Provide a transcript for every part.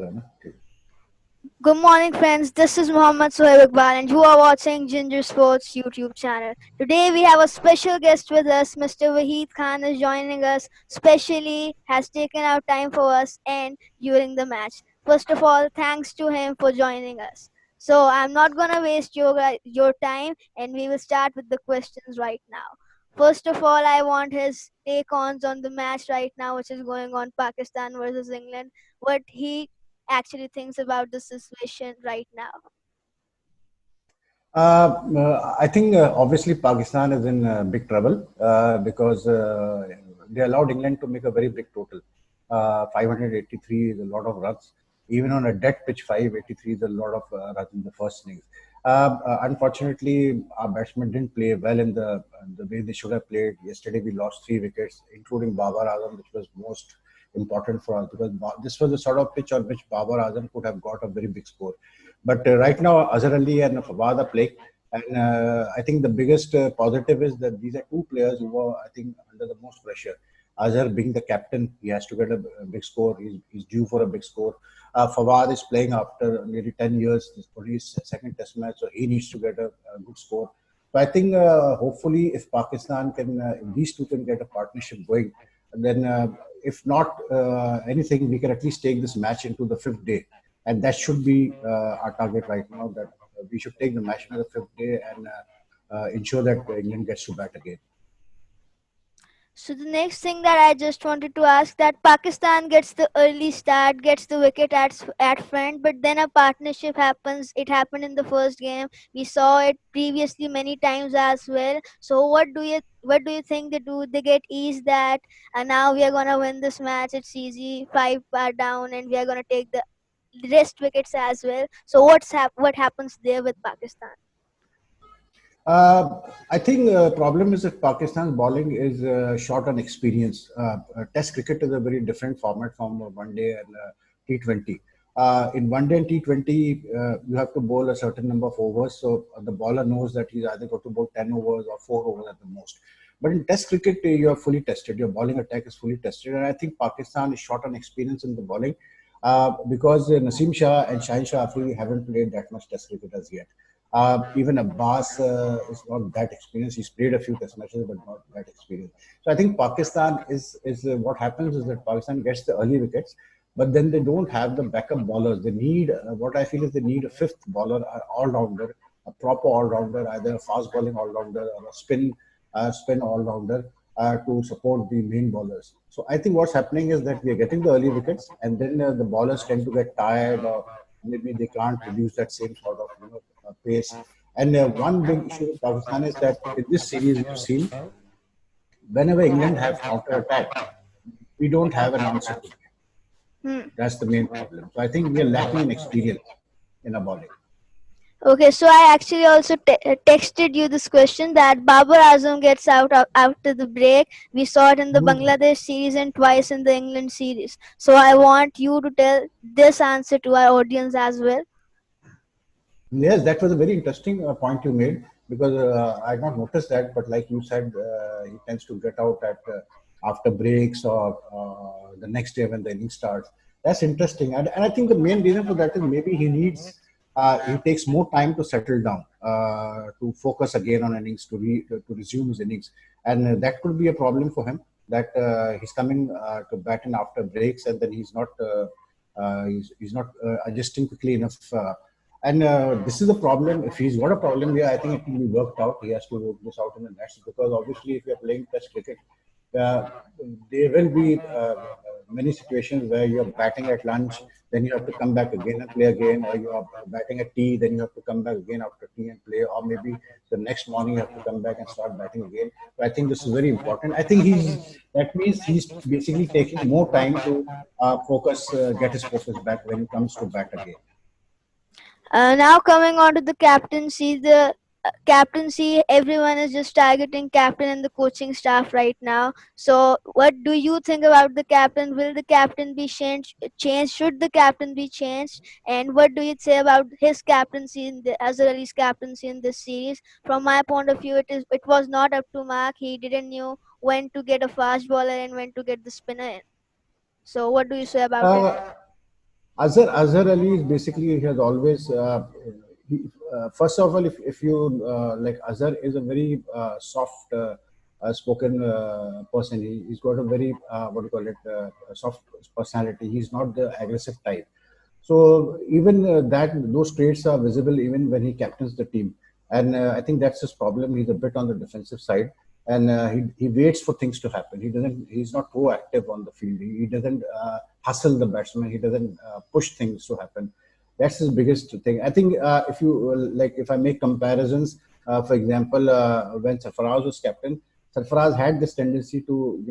है ना ठीक Good morning, friends. This is Mohammed Sohaib Iqbal, and you are watching Ginger Sports YouTube channel. Today, we have a special guest with us. Mr. Waheed Khan is joining us. Specially, has taken out time for us and during the match. First of all, thanks to him for joining us. So, I'm not gonna waste your time, and we will start with the questions right now. First of all, I want his take-ons on the match right now, which is going on Pakistan versus England. What he actually thinks about the situation right now. I think obviously Pakistan is in big trouble because they allowed England to make a very big total. 583 is a lot of runs. Even on a dead pitch, 583 is a lot of runs in the first innings. Unfortunately, our batsmen didn't play well in the way they should have played. Yesterday, we lost 3 wickets, including Babar Azam, which was most important for us because this was the sort of pitch on which Babar Azam could have got a very big score. But right now, Azhar Ali and Fawad are playing. And I think the biggest positive is that these are two players who are, I think, under the most pressure. Azhar being the captain, he has to get a big score. He's due for a big score. Fawad is playing after nearly 10 years. This is only his second test match, so he needs to get a good score. So I think hopefully if Pakistan can, if these two can get a partnership going, then if not anything, we can at least take this match into the fifth day. And that should be our target right now, that we should take the match on the fifth day and ensure that England gets to bat again. So the next thing that I just wanted to ask that Pakistan gets the early start, gets the wicket at front, but then a partnership happens. It happened in the first game. We saw it previously many times as well. So what do you think they do? They get eased that, and now we are gonna win this match. It's easy, 5 down, and we are gonna take the rest wickets as well. So what happens there with Pakistan? I think problem is that Pakistan's bowling is short on experience. Test cricket is a very different format from one day and T20. In one day and T20, you have to bowl a certain number of overs. So the bowler knows that he's either got to bowl 10 overs or 4 overs at the most. But in Test cricket, you are fully tested. Your bowling attack is fully tested. And I think Pakistan is short on experience in the bowling because Naseem Shah and Shaheen Shah Afridi haven't played that much Test cricket as yet. Even Abbas is not that experienced. He's played a few test matches, but not that experienced. So I think Pakistan is what happens is that Pakistan gets the early wickets, but then they don't have the backup bowlers. They need what I feel is they need a fifth bowler, an all rounder, a proper all rounder, either a fast bowling all rounder or a spin all rounder. To support the main bowlers. So I think what's happening is that we are getting the early wickets, and then the bowlers tend to get tired, or maybe they can't produce that same sort of pace. And one big issue with Pakistan is that in this series we've seen whenever England have counter attack, we don't have an answer to it. Hmm. That's the main problem. So I think we are lacking in experience in our bowling. Okay, so I actually also texted you this question that Babar Azam gets out after the break. We saw it in the Mhm. Bangladesh series and twice in the England series. So I want you to tell this answer to our audience as well. Yes, that was a very interesting point you made because I had not noticed that. But like you said, he tends to get out at after breaks or the next day when the inning starts. That's interesting, and I think the main reason for that is maybe he takes more time to settle down, to focus again on innings, to resume his innings, and that could be a problem for him. That he's coming to bat in after breaks, and then he's not adjusting quickly enough. And this is a problem. If he's got a problem here, I think it will be worked out. He has to work this out in the nets because obviously, if you're playing Test cricket, uh, there will be many situations where you're batting at lunch, then you have to come back again and play again, or you are batting at tea, then you have to come back again after tea and play, or maybe the next morning you have to come back and start batting again. So I think this is very important. I think that means he's basically taking more time to get his focus back when he comes to bat again. Now coming on to the captaincy, everyone is just targeting captain and the coaching staff right now. So, what do you think about the captain? Will the captain be changed? Should the captain be changed? And what do you say about his captaincy Azhar Ali's captaincy in this series? From my point of view, it was not up to mark. He didn't knew when to get a fast bowler and when to get the spinner in. So, what do you say about it? Uh, Azhar Ali is basically he has always first of all if you like Azhar is a very soft spoken person. He's got a very what do you call it soft personality. He's not the aggressive type. So even that those traits are visible even when he captains the team, and I think that's his problem. He's a bit on the defensive side, and he waits for things to happen. He doesn't. He's not proactive on the field. He doesn't hustle the batsman. He doesn't push things to happen. That's his biggest thing. I think if you like, if I make comparisons, for example, when Sarfaraz was captain, Sarfaraz had this tendency to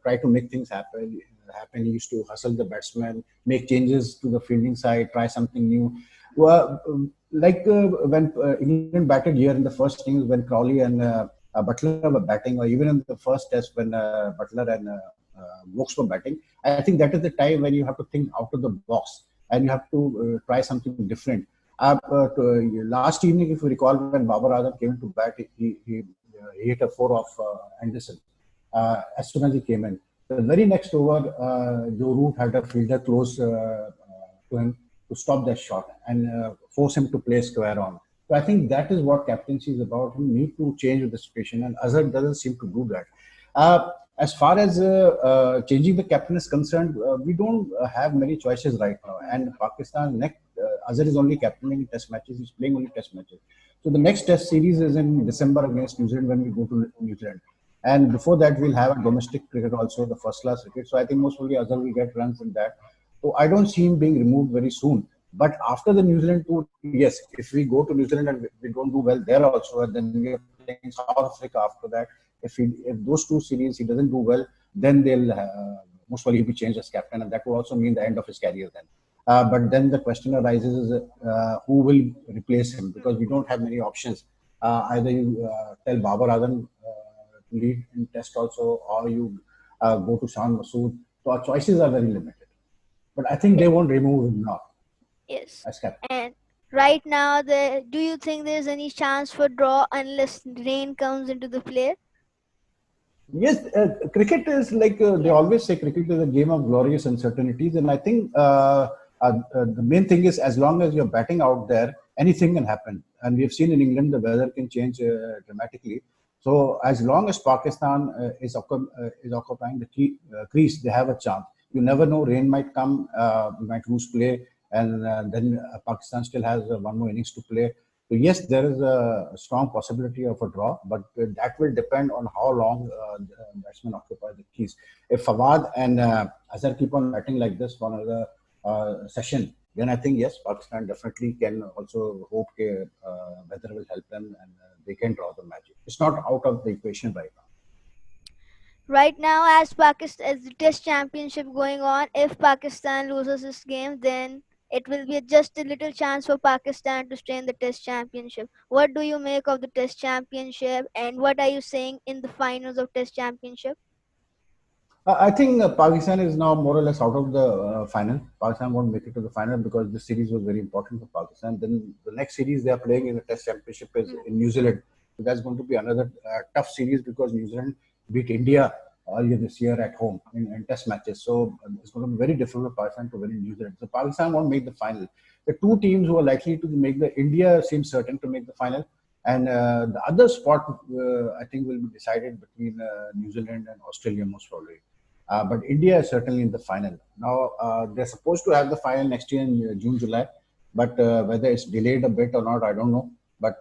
try to make things happen. He used to hustle the batsman, make changes to the fielding side, try something new. Well, when England batted here in the first innings when Crawley and Butler were batting, or even in the first test when Butler and Wokes were batting, I think that is the time when you have to think out of the box and you have to try something different. Last evening, if you recall, when Babar Azam came to bat, he hit a four off Anderson as soon as he came in. The very next over, Joe Root had a fielder close to him to stop that shot and force him to play square on. So I think that is what captaincy is about. You need to change with the situation, and Azhar doesn't seem to do that. As far as changing the captain is concerned, we don't have many choices right now. And Pakistan next, Azhar is only captaining Test matches. He's playing only Test matches. So the next Test series is in December against New Zealand when we go to New Zealand. And before that, we'll have a domestic cricket also, the first class cricket. So I think most probably Azhar will get runs in that. So I don't see him being removed very soon. But after the New Zealand tour, yes, if we go to New Zealand and we don't do well there also, and then we are playing South Africa after that, if those two series he doesn't do well, then they'll most probably be changed as captain, and that would also mean the end of his career then. But then the question arises: who will replace him? Because we don't have many options. Either you tell Babar Azam to lead in Test also, or you go to Shan Masood. So our choices are very limited. But I think they won't remove him now Yes. as captain. And right now, do you think there's any chance for draw unless rain comes into the play? Yes, cricket is like they Yes. always say cricket is a game of glorious uncertainties. And I think the main thing is as long as you're batting out there, anything can happen. And we have seen in England the weather can change dramatically. So as long as Pakistan is occupying the crease, they have a chance. You never know, rain might come, we might lose play, and then Pakistan still has one more innings to play. So yes, there is a strong possibility of a draw, but that will depend on how long the batsmen occupy the crease. If Fawad and Azhar keep on batting like this for another session, then I think yes, Pakistan definitely can also hope that weather will help them and they can draw the match. It's not out of the equation right now. Right now, as Pakistan, as the Test Championship going on, if Pakistan loses this game, then it will be just a little chance for Pakistan to stay in the Test Championship. What do you make of the Test Championship, and what are you saying in the finals of Test Championship? I think Pakistan is now more or less out of the final. Pakistan won't make it to the final because this series was very important for Pakistan. Then the next series they are playing in the Test Championship is Mm. in New Zealand. So that's going to be another tough series because New Zealand beat India earlier this year at home in Test matches. So it's going to be very difficult for Pakistan to win in New Zealand. So Pakistan won't make the final. The two teams who are likely to make the India seems certain to make the final. And the other spot, I think, will be decided between New Zealand and Australia, most probably. But India is certainly in the final. Now, they're supposed to have the final next year in June, July. But whether it's delayed a bit or not, I don't know. But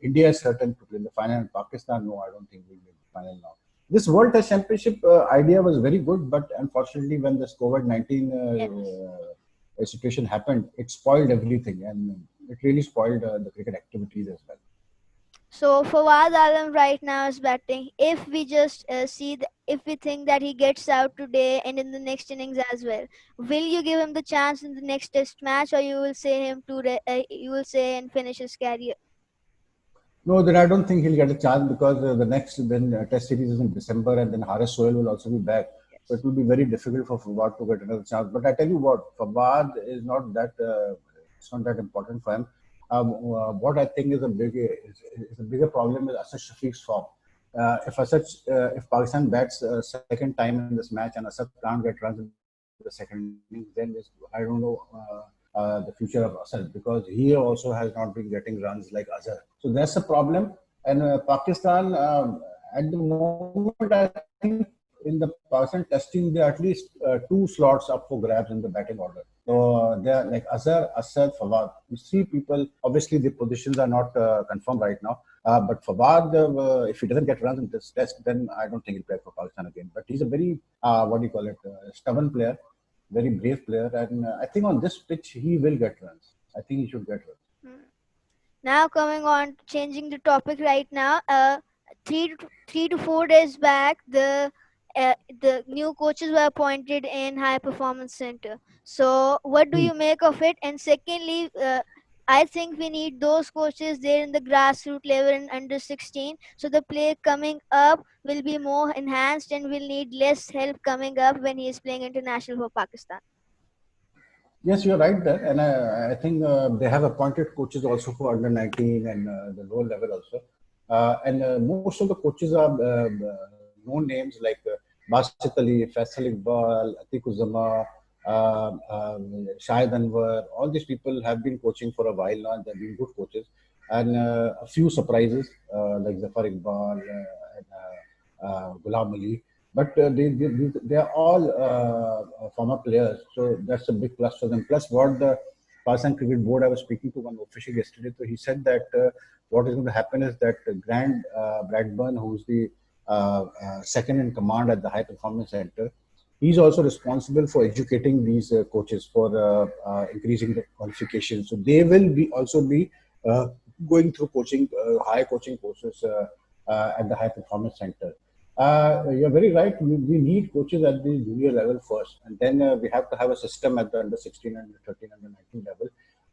India is certain to play in the final. And Pakistan, no, I don't think will make the final now. This World Test Championship idea was very good, but unfortunately, when this COVID-19 Yes. situation happened, it spoiled everything, and it really spoiled the cricket activities as well. So Fawad Alam right now is batting. If we just if we think that he gets out today and in the next innings as well, will you give him the chance in the next Test match, or you will say him to you will say and finish his career? No, then I don't think he'll get a chance because the next then Test series is in December, and then Haris Sohail will also be back. So it Yes. will be very difficult for Fawad to get another chance. But I tell you what, Fawad is not that it's not that important for him. What I think is a bigger problem is Asad Shafiq's form. If Pakistan bats second time in this match and Asad can't get runs in the first innings, the second innings, then I don't know the future of Asad, because he also has not been getting runs like Azhar. So that's a problem. And Pakistan, at the moment, I think in the Pakistan testing, there are at least two slots up for grabs in the batting order. So they are like Azhar, Asad, Fawad. You see people, obviously the positions are not confirmed right now. But Fawad, if he doesn't get runs in this test, then I don't think he'll play for Pakistan again. But he's a very, what do you call it, stubborn player, very brave player. And I think on this pitch, he will get runs. I think he should get runs. Hmm. Now coming on to changing the topic right now. 3 to 4 days back, the new coaches were appointed in High Performance Center. So what do Hmm. you make of it? And secondly, I think we need those coaches there in the grassroots level in under 16. So the play coming up will be more enhanced and will need less help coming up when he is playing international for Pakistan. Yes, you're right there, and I think they have appointed coaches also for under 19 and the lower level also. And most of the coaches are known names like Basit Ali, Faisal Iqbal, Atiq Uzama, Shahid Anwar. All these people have been coaching for a while now. They've been good coaches, and a few surprises like Zafar Iqbal and Ghulam Ali. But they are all former players, so that's a big plus for them. Plus, what the Pakistan Cricket Board, I was speaking to one official yesterday, so he said that what is going to happen is that Grant Bradburn, who's the second in command at the High Performance Center, he's also responsible for educating these coaches for increasing the qualification. So they will be also be uh, going through coaching, high coaching courses at the High Performance Center. You're very right. We need coaches at the junior level first, and then we have to have a system at the under 16, under 13, under 19 level.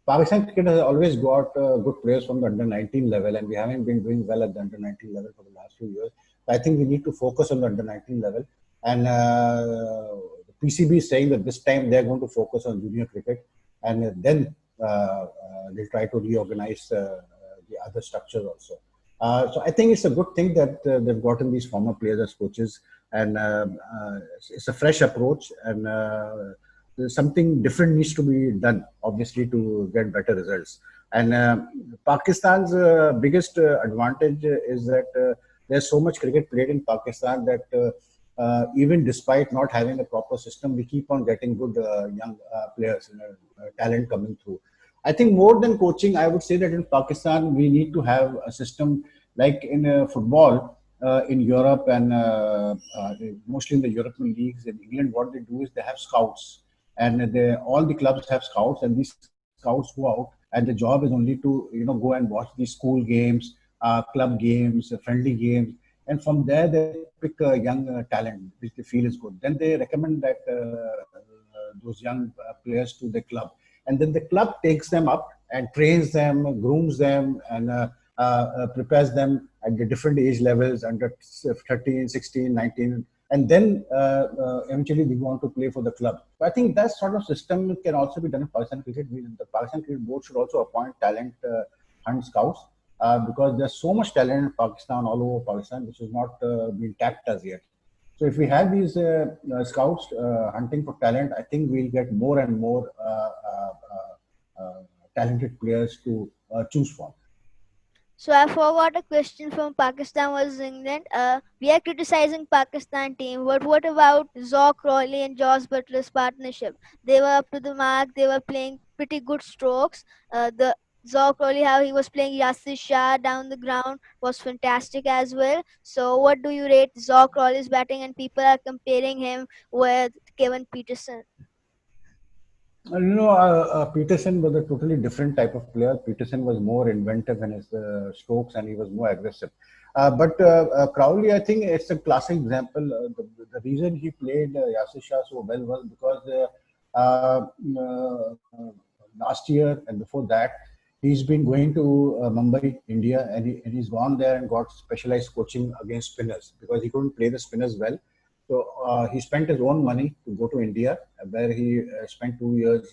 Pakistan cricket has always got good players from the under 19 level, and we haven't been doing well at the under 19 level for the last few years. I think we need to focus on the under 19 level, and the PCB is saying that this time they're going to focus on junior cricket, and then they'll try to reorganize the other structures also. So I think it's a good thing that they've gotten these former players as coaches, and it's a fresh approach, and something different needs to be done, obviously, to get better results. And Pakistan's biggest advantage is that there's so much cricket played in Pakistan that even despite not having a proper system, we keep on getting good young players, talent coming through. I think more than coaching, I would say that in Pakistan, we need to have a system like in football in Europe and mostly in the European leagues. In England, what they do is they have scouts, and all the clubs have scouts, and these scouts go out, and the job is only to go and watch these school games, club games, friendly games, and from there they pick a young talent which they feel is good. Then they recommend that those young players to the club, and then the club takes them up and trains them, grooms them, and prepares them at the different age levels under 13, 16, 19, and then eventually they want to play for the club. So I think that sort of system can also be done in Pakistan cricket. The Pakistan cricket board should also appoint talent hunt scouts because there's so much talent in Pakistan, all over Pakistan, which is not been tapped as yet. So if we have these scouts hunting for talent, I think we'll get more and more talented players to choose from. So I forgot a question from Pakistan was England. We are criticizing Pakistan team, but what about Zoc Crawley and Josh Butler's partnership? They were up to the mark. They were playing pretty good strokes. The Zoc Crawley, how he was playing Yasir Shah down the ground was fantastic as well. So what do you rate Zoc Crawley's batting? And people are comparing him with Kevin Peterson. Peterson was a totally different type of player. Peterson was more inventive in his strokes and he was more aggressive. But Crowley, I think it's a classic example. The reason he played Yasir Shah so well was because last year and before that, he's been going to Mumbai, India, and he's gone there and got specialized coaching against spinners because he couldn't play the spinners well. So he spent his own money to go to India, where he spent 2 years,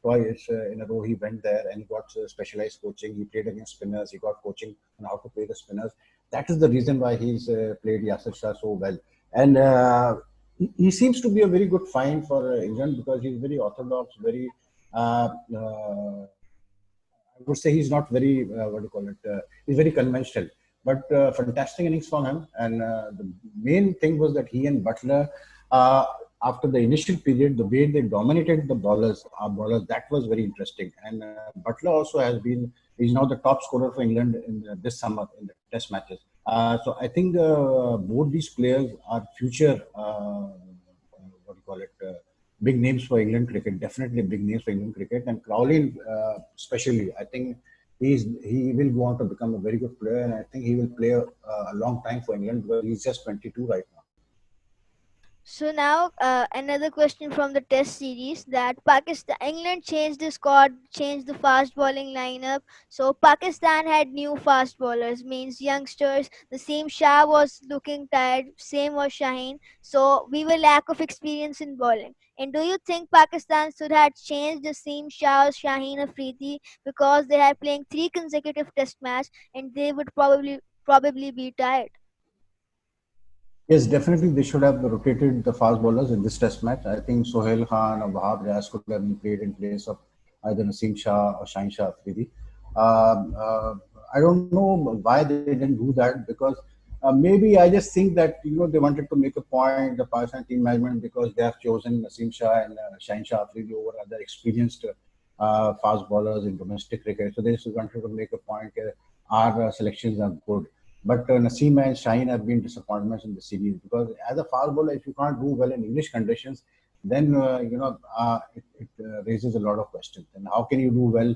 twice in a row. He went there and he got specialized coaching. He played against spinners. He got coaching on how to play the spinners. That is the reason why he's played Yasir Shah so well. And he seems to be a very good find for England because he's very orthodox, very I would say he's not very what do you call it? He's very conventional, but fantastic innings from him. And the main thing was that he and Butler, uh, after the initial period, the way they dominated the bowlers, our bowlers, that was very interesting. And Butler also has been he's now the top scorer for England in this summer in the Test matches. So I think both these players are future. What do you call it? Big names for England cricket. Definitely big names for England cricket. And Crowley, especially, I think he will go on to become a very good player, and I think he will play a long time for England because he's just 22 right now. So now another question from the Test series that Pakistan England changed the squad, changed the fast bowling lineup. So Pakistan had new fast bowlers, means youngsters. The same Shah was looking tired, same was Shaheen. So we were lack of experience in bowling. And do you think Pakistan should have changed the same Shah, Shaheen, Afridi because they are playing 3 consecutive Test match and they would probably be tired? Yes, definitely they should have rotated the fast bowlers in this test match. I think Sohail Khan or Wahab Riaz could have been played in place of either Naseem Shah or Shaheen Shah Afridi. I don't know why they didn't do that because maybe I just think that they wanted to make a point, the Pakistan team management, because they have chosen Naseem Shah and Shaheen Shah Afridi over other experienced fast bowlers in domestic cricket. So they just wanted to make a point. Our selections are good. But Naseem and Shaheen have been disappointments in the series because as a fast bowler, if you can't do well in English conditions, then it raises a lot of questions. And how can you do well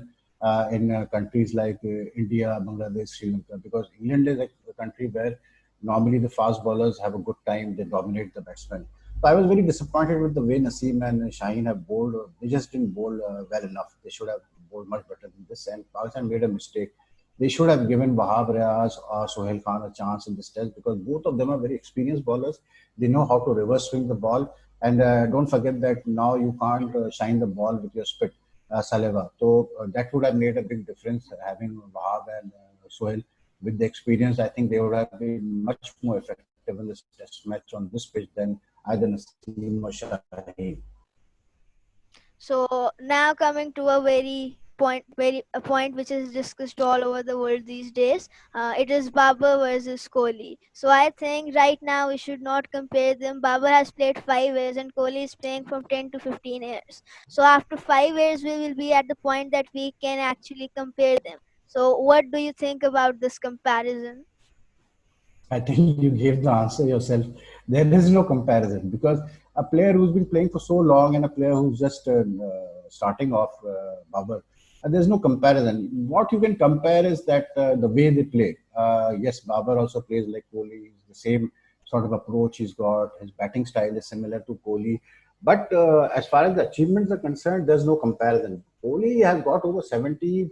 in countries like India, Bangladesh, Sri Lanka? Because England is a country where normally the fast bowlers have a good time; they dominate the batsmen. So I was very disappointed with the way Naseem and Shaheen have bowled. They just didn't bowl well enough. They should have bowled much better than this. And Pakistan made a mistake. They should have given Wahab Riaz or Sohail Khan a chance in this test because both of them are very experienced bowlers. They know how to reverse swing the ball. And don't forget that now you can't shine the ball with your spit, Saleva. So that would have made a big difference having Wahab and Sohail with the experience. I think they would have been much more effective in this test match on this pitch than either Naseem or Shaheen. So now coming to a point which is discussed all over the world these days. It is Babar versus Kohli. So I think right now we should not compare them. Babar has played 5 years and Kohli is playing from 10 to 15 years. So after 5 years, we will be at the point that we can actually compare them. So what do you think about this comparison? I think you gave the answer yourself. There is no comparison because a player who's been playing for so long and a player who's just starting off, Babar, there's no comparison. What you can compare is that the way they play. Yes, Babar also plays like Kohli. The same sort of approach he's got. His batting style is similar to Kohli. But as far as the achievements are concerned, there's no comparison. Kohli has got over 70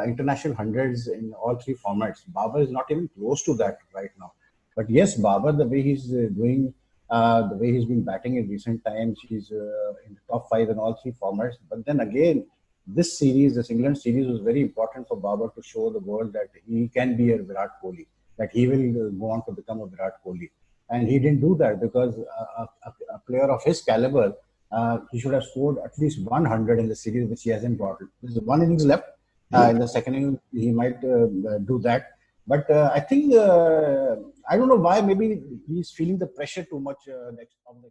international hundreds in all three formats. Babar is not even close to that right now. But yes, Babar, the way he's doing, the way he's been batting in recent times, he's in the top five in all three formats. But then again, this series, this England series, was very important for Babar to show the world that he can be a Virat Kohli, that he will go on to become a Virat Kohli. And he didn't do that because a player of his caliber, he should have scored at least 100 in the series, which he hasn't got. There's one innings left. In the second innings, he might do that. But I think I don't know why. Maybe he's feeling the pressure too much next of the